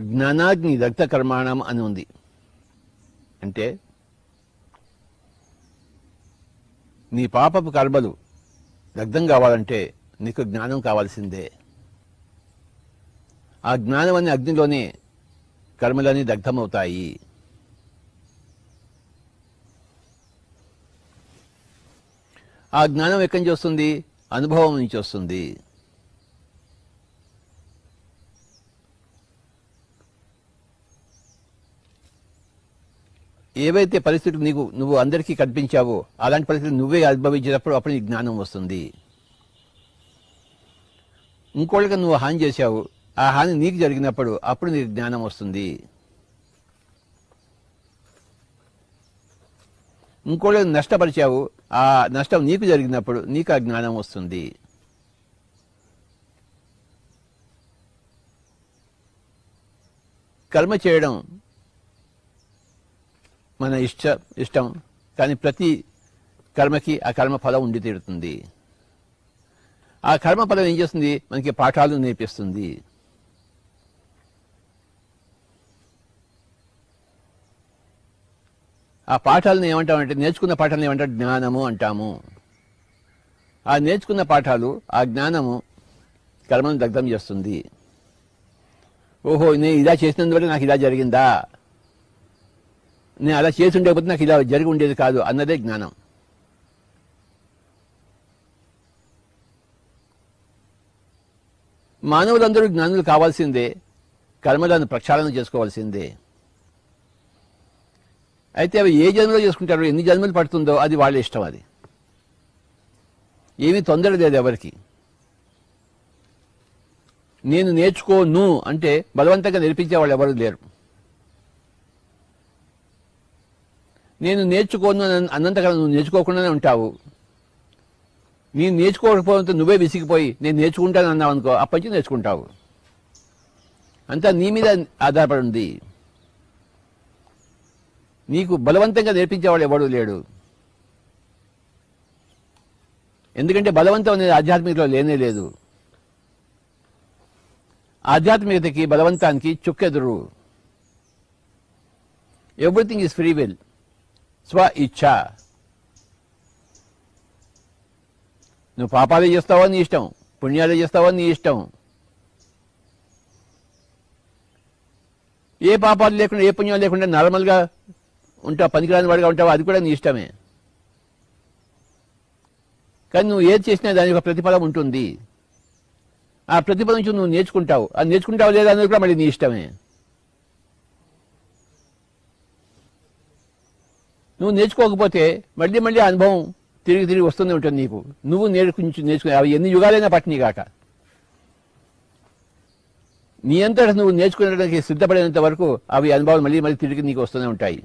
జ్ఞానాగ్ని దగ్ధ కర్మాణం అని ఉంది. అంటే నీ పాపపు కర్మలు దగ్ధం కావాలంటే నీకు జ్ఞానం కావాల్సిందే. ఆ జ్ఞానం అనే అగ్నిలోనే కర్మలన్నీ దగ్ధమవుతాయి. ఆ జ్ఞానం ఎక్కడి నుంచి వస్తుంది? అనుభవం నుంచి వస్తుంది. ఏవైతే పరిస్థితులు నువ్వు అందరికీ కల్పించావో అలాంటి పరిస్థితులు నువ్వే అనుభవించేటప్పుడు అప్పుడు నీ జ్ఞానం వస్తుంది. ఇంకోళ్ళకి నువ్వు హాని చేశావు, ఆ హాని నీకు జరిగినప్పుడు అప్పుడు నీకు జ్ఞానం వస్తుంది. ఇంకోళ్ళకి నష్టపరిచావు, ఆ నష్టం నీకు జరిగినప్పుడు నీకు ఆ జ్ఞానం వస్తుంది. కర్మ చేయడం మన ఇష్టం, కానీ ప్రతి కర్మకి ఆ కర్మ ఫలం ఉండి తీరుతుంది. ఆ కర్మ ఫలం ఏం చేస్తుంది? మనకి పాఠాలు నేర్పిస్తుంది. ఆ పాఠాలను ఏమంటామంటే, నేర్చుకున్న పాఠాలను ఏమంటారు? జ్ఞానము అంటాము. ఆ నేర్చుకున్న పాఠాలు, ఆ జ్ఞానము కర్మను దగ్ధం చేస్తుంది. ఓహో, నేను ఇలా చేసినందువల్ల నాకు ఇలా జరిగిందా, నేను అలా చేసి ఉండకపోతే నాకు ఇలా జరిగి ఉండేది కాదు అన్నదే జ్ఞానం. మానవులందరూ జ్ఞానులు కావాల్సిందే, కర్మలను ప్రక్షాళన చేసుకోవాల్సిందే. అయితే అవి ఏ జన్మలో చేసుకుంటారో, ఎన్ని జన్మలు పడుతుందో అది వాళ్ళ ఇష్టం. అది ఏమీ తొందర లేదు ఎవరికి. నేను నేర్చుకోను అంటే బలవంతంగా నేర్పించే వాళ్ళు ఎవరు లేరు. నేను నేర్చుకోను అన్నంతకాలం నువ్వు నేర్చుకోకుండానే ఉంటావు. నేను నేర్చుకోకపోతే నువ్వే విసిగిపోయి నేను నేర్చుకుంటాను అన్నావు అనుకో, అప్పటి నుంచి నేర్చుకుంటావు. అంతా నీ మీద ఆధారపడి ఉంది. నీకు బలవంతంగా నేర్పించేవాడు ఎవడూ లేడు. ఎందుకంటే బలవంతం అనేది ఆధ్యాత్మికలో లేనే లేదు. ఆధ్యాత్మికతకి బలవంతానికి చుక్కెదురు. ఎవ్రీథింగ్ ఈజ్ ఫ్రీ విల్, స్వ ఇచ్ఛ. నువ్వు పాపాలే చేస్తావో నీ ఇష్టం, పుణ్యాలే చేస్తావో నీ ఇష్టం. ఏ పాపాలు లేకుండా, ఏ పుణ్యాలు లేకుండా నార్మల్గా ఉంటావు, పనికిరాని వాడిగా ఉంటావు, అది కూడా నీ ఇష్టమే. కానీ నువ్వు ఏది చేసినా దాని యొక్క ప్రతిఫలం ఉంటుంది. ఆ ప్రతిఫలం నుంచి నువ్వు నేర్చుకుంటావు. అది నేర్చుకుంటావు లేదా అనేది కూడా మళ్ళీ నీ ఇష్టమే. నువ్వు నేర్చుకోకపోతే మళ్ళీ మళ్ళీ అనుభవం తిరిగి తిరిగి వస్తూనే ఉంటుంది నీకు. నువ్వు నేర్చుకుని అవి ఎన్ని యుగాలైనా పట్టినీ కాక, నీ అంతటా నువ్వు నేర్చుకునేడానికి సిద్ధపడేంత వరకు అవి అనుభవాలు మళ్ళీ మళ్ళీ తిరిగి నీకు వస్తూనే ఉంటాయి.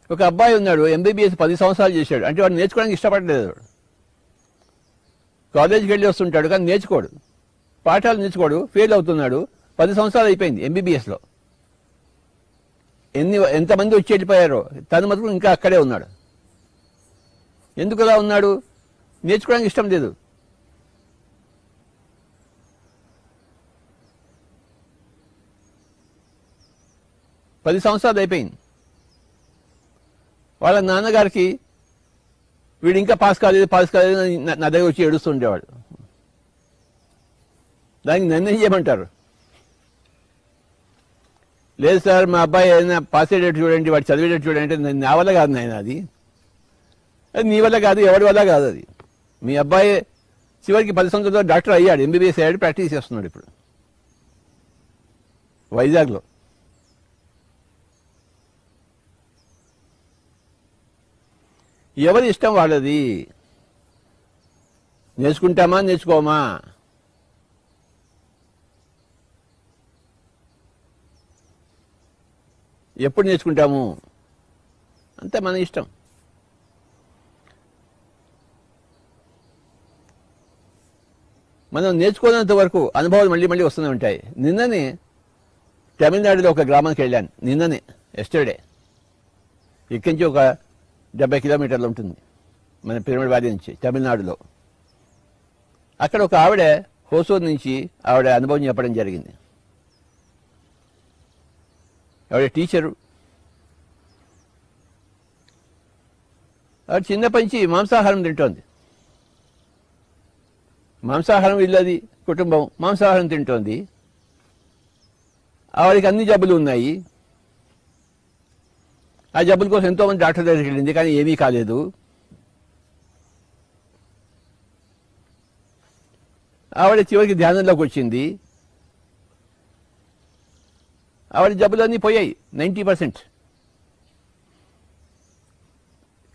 ఒక అబ్బాయి ఉన్నాడు, ఎంబీబీఎస్ 10 సంవత్సరాలు చేశాడు. అంటే వాడు నేర్చుకోవడానికి ఇష్టపడలేదు. కాలేజీకి వెళ్ళి వస్తుంటాడు కానీ నేర్చుకోడు, పాఠాలు నేర్చుకోడు, ఫెయిల్ అవుతున్నాడు. 10 సంవత్సరాలు అయిపోయింది ఎంబీబీఎస్లో. ఎంతమంది వచ్చి వెళ్ళిపోయారో, తను మాత్రం ఇంకా అక్కడే ఉన్నాడు. ఎందుకు అలా ఉన్నాడు? నేర్చుకోవడానికి ఇష్టం లేదు. పది సంవత్సరాలు అయిపోయింది. వాళ్ళ నాన్నగారికి వీడు ఇంకా పాస్ కాలేదు నా దగ్గర వచ్చి ఏడుస్తుండేవాడు. దానికి నన్ను ఏం చేయమంటారు? లేదు సార్, మా అబ్బాయి ఏదైనా పాస్ అయ్యేటట్టు చూడండి, వాడు చదివేటట్టు చూడండి అంటే, నా వల్ల కాదు నాయన, అది నీ వల్ల కాదు, ఎవరి వల్ల కాదు. అది మీ అబ్బాయి చివరికి 10 సంవత్సరాలు డాక్టర్ అయ్యాడు, ఎంబీబీఎస్ అయ్యాడు, ప్రాక్టీస్ చేస్తున్నాడు ఇప్పుడు వైజాగ్లో. ఎవరి ఇష్టం వాళ్ళది. నేర్చుకుంటామా నేర్చుకోమా, ఎప్పుడు నేర్చుకుంటాము అంతే మన ఇష్టం. మనం నేర్చుకున్నంత వరకు అనుభవాలు మళ్ళీ మళ్ళీ వస్తూనే ఉంటాయి. నిన్ననే తమిళనాడులో ఒక గ్రామానికి వెళ్ళాను, నిన్ననే, ఎస్టర్డే. ఇక్కడి నుంచి ఒక 70 కిలోమీటర్లు ఉంటుంది మన పిరమిడ్ వ్యాలీ నుంచి, తమిళనాడులో. అక్కడ ఒక ఆవిడ హోసూర్ నుంచి ఆవిడ అనుభవం చెప్పడం జరిగింది. ఆవిడ టీచరు. ఆవిడ చిన్నప్పటి నుంచి మాంసాహారం తింటోంది. మాంసాహారం ఇల్లది కుటుంబం మాంసాహారం తింటోంది. ఆవిడకి అన్ని జబ్బులు ఉన్నాయి. ఆ జబ్బుల కోసం ఎంతోమంది డాక్టర్ దగ్గరికి వెళ్ళింది, కానీ ఏమీ కాలేదు. ఆవిడ చివరికి ధ్యానంలోకి వచ్చింది. ఆవిడ జబ్బులన్నీ పోయాయి 90%.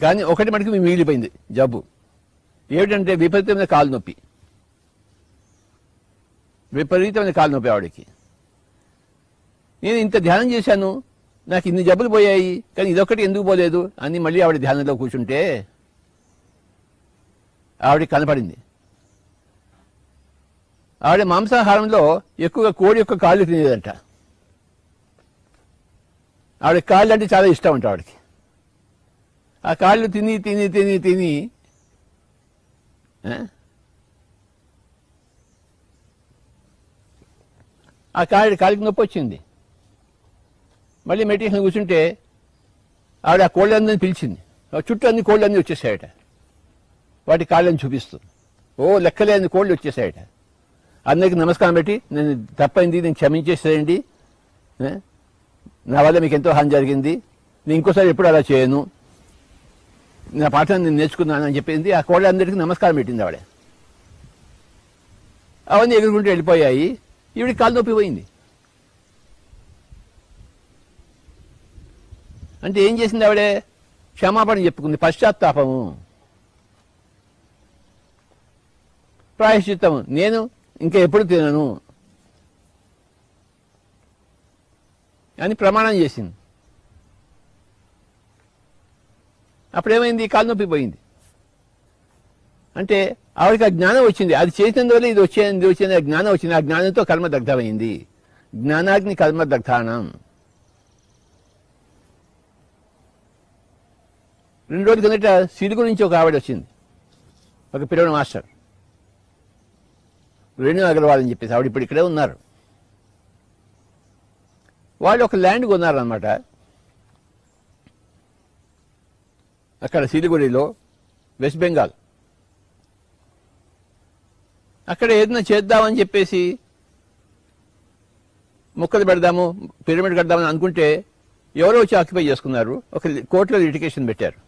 కానీ ఒకటి మటుకు మిగిలిపోయింది జబ్బు. ఏమిటంటే విపరీతమైన కాలు నొప్పి. విపరీతమైన కాలు నొప్పి ఆవిడకి. నేను ఇంత ధ్యానం చేశాను, నాకు ఇన్ని జబ్బులు పోయాయి, కానీ ఇదొక్కటి ఎందుకు పోలేదు అని మళ్ళీ ఆవిడ ధ్యానంలో కూర్చుంటే ఆవిడకి కనపడింది. ఆవిడ మాంసాహారంలో ఎక్కువగా కోడి యొక్క కాళ్ళు తినేదంట. ఆవిడ కాళ్ళు అంటే చాలా ఇష్టం అంట ఆవిడకి. ఆ కాళ్ళు తిని తిని తిని తిని ఆ కాళ్ళకి నొప్పి వచ్చింది. మళ్ళీ మెడిటేషన్ కూర్చుంటే ఆవిడ ఆ కోళ్ళందరినీ పిలిచింది. చుట్టూ అన్ని కోళ్ళన్నీ వచ్చేసాయట. వాటి కాళ్ళని చూపిస్తూ లెక్కలేని కోళ్ళు వచ్చేసాయట. అందరికి నమస్కారం పెట్టి, నేను తప్పైంది, నేను క్షమించేసేయండి, నా వల్ల మీకు ఎంతో హాని జరిగింది, నేను ఇంకోసారి ఎప్పుడు అలా చేయను, నా పాఠాన్ని నేను నేర్చుకున్నాను అని చెప్పింది. ఆ కోళ్ళందరికీ నమస్కారం పెట్టింది ఆవిడ. అవన్నీ ఎగురుకుంటూ వెళ్ళిపోయాయి. ఈవిడికి కాలు నొప్పి పోయింది. అంటే ఏం చేసింది ఆవిడే? క్షమాపణ చెప్పుకుంది. పశ్చాత్తాపము, ప్రాయశ్చిత్తము. నేను ఇంకా ఎప్పుడు తినను అని ప్రమాణం చేసింది. అప్పుడేమైంది? కాలు నొప్పి పోయింది. అంటే ఆవిడకి ఆ జ్ఞానం వచ్చింది. అది చేసినందువల్ల ఇది వచ్చింది ఆ జ్ఞానం వచ్చింది. ఆ జ్ఞానంతో కర్మ దగ్ధమైంది. జ్ఞానాగ్ని కర్మ దగ్ధానం. 2 రోజుల కిందట సిరుగు నుంచి ఒక ఆవిడ వచ్చింది, ఒక పిరమిడ్ మాస్టర్ రేణు అగర్వాల్ అని చెప్పేసి. ఆవిడ ఇప్పుడు ఇక్కడే ఉన్నారు. వాళ్ళు ఒక ల్యాండ్ కొన్నారనమాట అక్కడ సిలిగురిలో, వెస్ట్ బెంగాల్. అక్కడ ఏదైనా చేద్దామని చెప్పేసి, మొక్కలు పెడదాము, పిరమిడ్ కడదామని అనుకుంటే ఎవరో వచ్చి ఆక్యుపై చేసుకున్నారు. ఒక కోర్టులో లిటిగేషన్ పెట్టారు.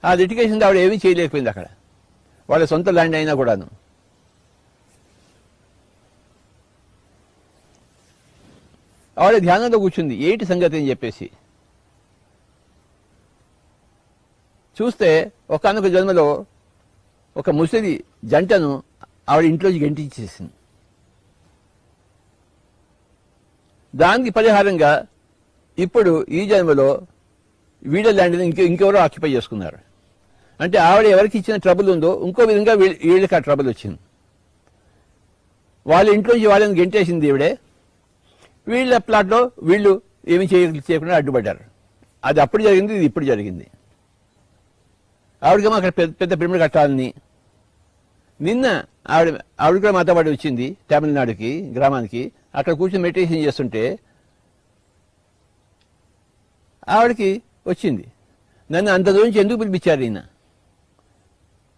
ఆ లిటిగేషన్ ఆవిడ ఏమీ చేయలేకపోయింది అక్కడ, వాళ్ళ సొంత ల్యాండ్ అయినా కూడాను. ఆవిడ ధ్యానంలో కూర్చుంది, ఏంటి సంగతి అని చెప్పేసి చూస్తే ఒకానొక జన్మలో ఒక ముసలి జంటను ఆవిడ ఇంట్లోంచి గెంటించేసింది. దానికి పరిహారంగా ఇప్పుడు ఈ జన్మలో వీళ్ళ ల్యాండ్ని ఇంకెవరో ఆక్యుపై చేసుకున్నారు. అంటే ఆవిడ ఎవరికి ఇచ్చిన ట్రబుల్ ఉందో ఇంకో విధంగా వీళ్ళకి ఆ ట్రబుల్ వచ్చింది. వాళ్ళ ఇంట్లోంచి వాళ్ళని గెంటేసింది ఈవిడే. వీళ్ళ ప్లాట్లో వీళ్ళు ఏమి చేయకుండా అడ్డుపడ్డారు. అది అప్పుడు జరిగింది, ఇది ఇప్పుడు జరిగింది. ఆవిడకేమో అక్కడ పెద్ద పిరమిడ్ కట్టాలని. నిన్న ఆవిడ కూడా మాతో పాటు వచ్చింది తమిళనాడుకి, గ్రామానికి. అక్కడ కూర్చొని మెడిటేషన్ చేస్తుంటే ఆవిడకి వచ్చింది, నన్ను అంత దూరం నుంచి ఎందుకు పిలిపించారు ఈయన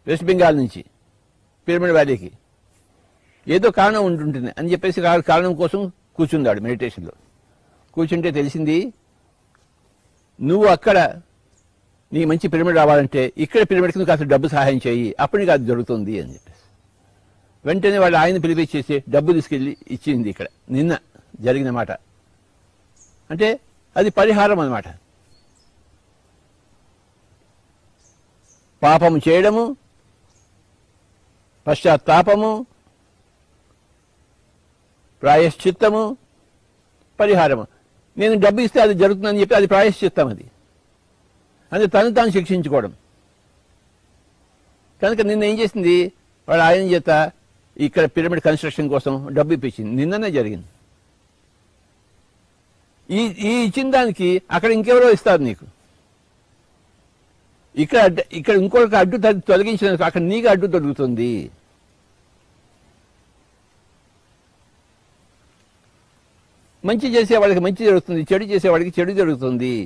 వెస్ట్ బెంగాల్ నుంచి పిరమిడ్ వ్యాలీకి, ఏదో కారణం ఉంటుంటుంది అని చెప్పేసి కారణం కోసం కూర్చుంది ఆవిడ మెడిటేషన్లో. కూర్చుంటే తెలిసింది, నువ్వు అక్కడ నీ మంచి పిరమిడ్ రావాలంటే ఇక్కడ పిరమిడ్కి నువ్వు కాస్త డబ్బు సహాయం చేయి, అప్పుడు నీకు అది జరుగుతుంది అని చెప్పేసి వెంటనే వాళ్ళు ఆయన పిలిపించేసి డబ్బు తీసుకెళ్ళి ఇచ్చింది. ఇక్కడ నిన్న జరిగిన మాట. అంటే అది పరిహారం అన్నమాట. పాపము చేయడము, పశ్చాత్తాపము, ప్రాయశ్చిత్తము, పరిహారము. నేను డబ్బు ఇస్తే అది జరుగుతుందని చెప్పి అది ప్రాయశ్చిత్తం. అది అంటే తను తాను శిక్షించుకోవడం. కనుక నిన్న ఏం చేసింది, వాడు ఆయన చేత ఇక్కడ పిరమిడ్ కన్స్ట్రక్షన్ కోసం డబ్బు ఇప్పించింది. నిన్ననే జరిగింది. ఈ ఇచ్చిన దానికి అక్కడ ఇంకెవరో ఇస్తారు నీకు. ఇక్కడ ఇంకొక అడ్డు తొలగించిన అక్కడ నీకు అడ్డు తొలుగుతుంది. మంచి చేసే వాళ్ళకి మంచి జరుగుతుంది, చెడు చేసేవాడికి చెడు జరుగుతుంది.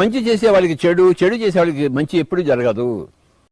మంచి చేసే వాళ్ళకి చెడు, చెడు చేసే వాళ్ళకి మంచి ఎప్పుడు జరగదు.